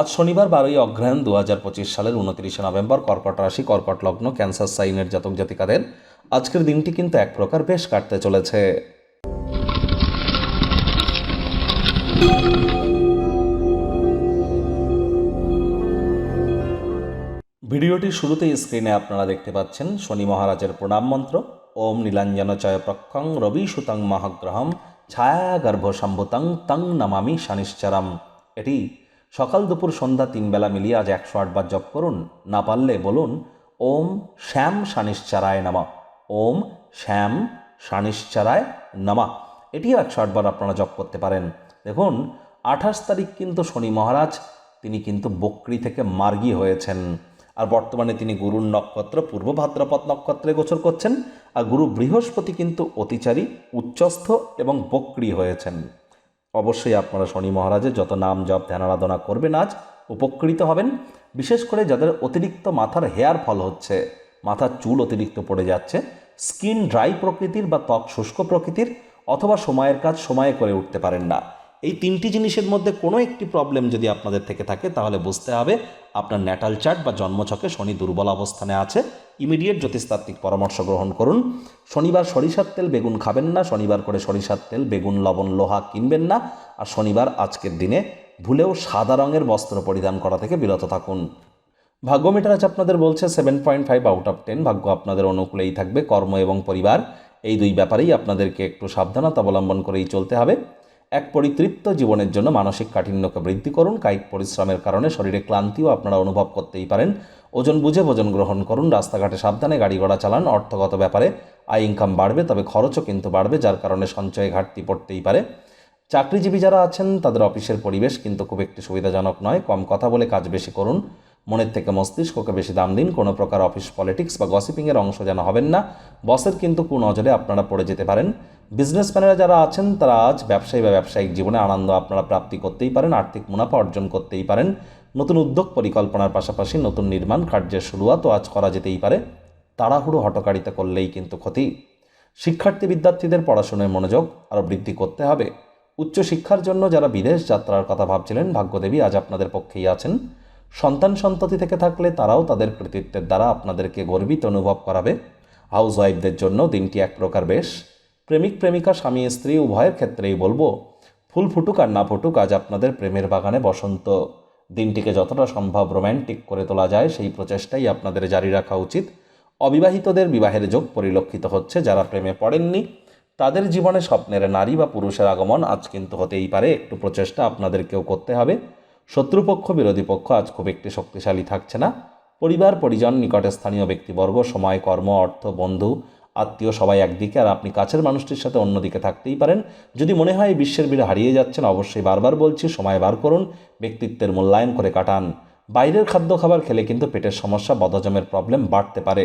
আজ শনিবার 12ই অগ্রহায়ণ 2025 সালের 29শে নভেম্বর, কর্কট রাশি, কর্কট লগ্ন, ক্যান্সার সাইনের জাতক জাতিকাদের আজকের দিনটি কিন্তু এক প্রকার বেশ কাটতে চলেছে। ভিডিওটির শুরুতেই স্ক্রিনে আপনারা দেখতে পাচ্ছেন শনি মহারাজের প্রণাম মন্ত্র। ওম নীলাঞ্জন চয় প্রক্ষং রবি সুতং মহাগ্রহম ছায়াগর্ভ সম্ভুতং তং নমামি শনিশ্চরম। এটি সকাল দুপুর সন্ধ্যা 3 বেলা মিলিয়ে আজ 108 বার জপ করুন। না পারলে বলুন ওম শ্যাম শনিশ্চরায় নমঃ, ওম শ্যাম শনিশ্চরায় নমঃ। এটিও 108 বার আপনারা জপ করতে পারেন। দেখুন, 28 তারিখ কিন্তু শনি মহারাজ তিনি কিন্তু বক্রী থেকে মার্গী হয়েছেন, আর বর্তমানে তিনি গুরুর নক্ষত্র পূর্ব ভাদ্রপদ নক্ষত্রে গোচর করছেন। আর গুরু বৃহস্পতি কিন্তু অতিচারী, উচ্চস্থ এবং বক্রী হয়েছেন। অবশ্যই আপনারা শনি মহারাজের যত নাম জপ ধ্যান আরাধনা করবেন আজ উপকৃত হবেন। বিশেষ করে যাদের অতিরিক্ত মাথার হেয়ার ফল হচ্ছে, মাথার চুল অতিরিক্ত পড়ে যাচ্ছে, স্কিন ড্রাই প্রকৃতির বা ত্বক শুষ্ক প্রকৃতির, অথবা সময়ের কাজ সময়ে করে উঠতে পারেন না, এই তিনটি জিনিসের মধ্যে কোনো একটি প্রবলেম যদি আপনাদের থেকে থাকে তাহলে বুঝতে হবে আপনার ন্যাটাল চার্ট বা জন্মছকে শনি দুর্বল অবস্থানে আছে। ইমিডিয়েট জ্যোতিষতাত্ত্বিক পরামর্শ গ্রহণ করুন। শনিবার সরিষার তেল বেগুন খাবেন না, শনিবার করে সরিষার তেল বেগুন লবণ লোহা কিনবেন না, আর শনিবার আজকের দিনে ভুলেও সাদা রঙের বস্ত্র পরিধান করা থেকে বিরত থাকুন। ভাগ্য মিটার আজ আপনাদের বলছে 7.5 আউট অফ 10। ভাগ্য আপনাদের অনুকূলেই থাকবে। কর্ম এবং পরিবার এই দুই ব্যাপারেই আপনাদেরকে একটু সাবধানতা অবলম্বন করেই চলতে হবে। এক পরিতৃপ্ত জীবনের জন্য মানসিক কাঠিন্যকে বৃদ্ধি করুন। কায়িক পরিশ্রমের কারণে শরীরে ক্লান্তিও আপনারা অনুভব করতেই পারেন। ওজন বুঝে ভোজন গ্রহণ করুন। রাস্তাঘাটে সাবধানে গাড়ি ঘোড়া চালান। অর্থগত ব্যাপারে আয় ইনকাম বাড়বে, তবে খরচও কিন্তু বাড়বে, যার কারণে সঞ্চয়ে ঘাটতি পড়তেই পারে। চাকরিজীবী যারা আছেন তাদের অফিসের পরিবেশ কিন্তু খুব একটি সুবিধাজনক নয়। কম কথা বলে কাজ বেশি করুন। মনের থেকে মস্তিষ্ককে বেশি দাম দিন। কোনো প্রকার অফিস পলিটিক্স বা গসিপিংয়ের অংশ যেন হবেন না। বসের কিন্তু কুনজরে আপনারা পড়ে যেতে পারেন। বিজনেসম্যানেরা যারা আছেন তারা আজ ব্যবসায়ী বা ব্যবসায়িক জীবনে আনন্দ আপনারা প্রাপ্তি করতেই পারেন। আর্থিক মুনাফা অর্জন করতেই পারেন। নতুন উদ্যোগ পরিকল্পনার পাশাপাশি নতুন নির্মাণ কার্যের শুরুয়াতও আজ করা যেতেই পারে। তাড়াহুড়ো হটকারিতা করলেই কিন্তু ক্ষতি। শিক্ষার্থী বিদ্যার্থীদের পড়াশোনায় মনোযোগ আরও বৃদ্ধি করতে হবে। উচ্চশিক্ষার জন্য যারা বিদেশ যাত্রার কথা ভাবছিলেন, ভাগ্যদেবী আজ আপনাদের পক্ষেই আছেন। সন্তান সন্ততি থেকে থাকলে তারাও তাদের কৃতিত্বের দ্বারা আপনাদেরকে গর্বিত অনুভব করাবে। হাউস ওয়াইফদের জন্য দিনটি এক প্রকার বেশ। প্রেমিক প্রেমিকা স্বামী স্ত্রী উভয়ের ক্ষেত্রেই বলবো, ফুল ফুটুক আর না ফুটুক, আজ আপনাদের প্রেমের বাগানে বসন্ত। দিনটিকে যতটা সম্ভব রোম্যান্টিক করে তোলা যায় সেই প্রচেষ্টাই আপনাদের জারি রাখা উচিত। অবিবাহিতদের বিবাহের যোগ পরিলক্ষিত হচ্ছে। যারা প্রেমে পড়েননি তাদের জীবনে স্বপ্নের নারী বা পুরুষের আগমন আজ কিন্তু হতেই পারে। একটু প্রচেষ্টা আপনাদেরকেও করতে হবে। শত্রুপক্ষ বিরোধী পক্ষ আজ খুব একটি শক্তিশালী থাকছে না। পরিবার পরিজন নিকটে স্থানীয় ব্যক্তিবর্গ সময় কর্ম অর্থ বন্ধু আত্মীয় সবাই একদিকে, আর আপনি কাছের মানুষটির সাথে অন্যদিকে থাকতেই পারেন। যদি মনে হয় বিশ্বের ভিড়ে হারিয়ে যাচ্ছেন, অবশ্যই বারবার বলছি সময় বার করুন, ব্যক্তিত্বের মূল্যায়ন করে কাটান। বাইরের খাদ্য খাবার খেলে কিন্তু পেটের সমস্যা বদহজমের প্রবলেম বাড়তে পারে।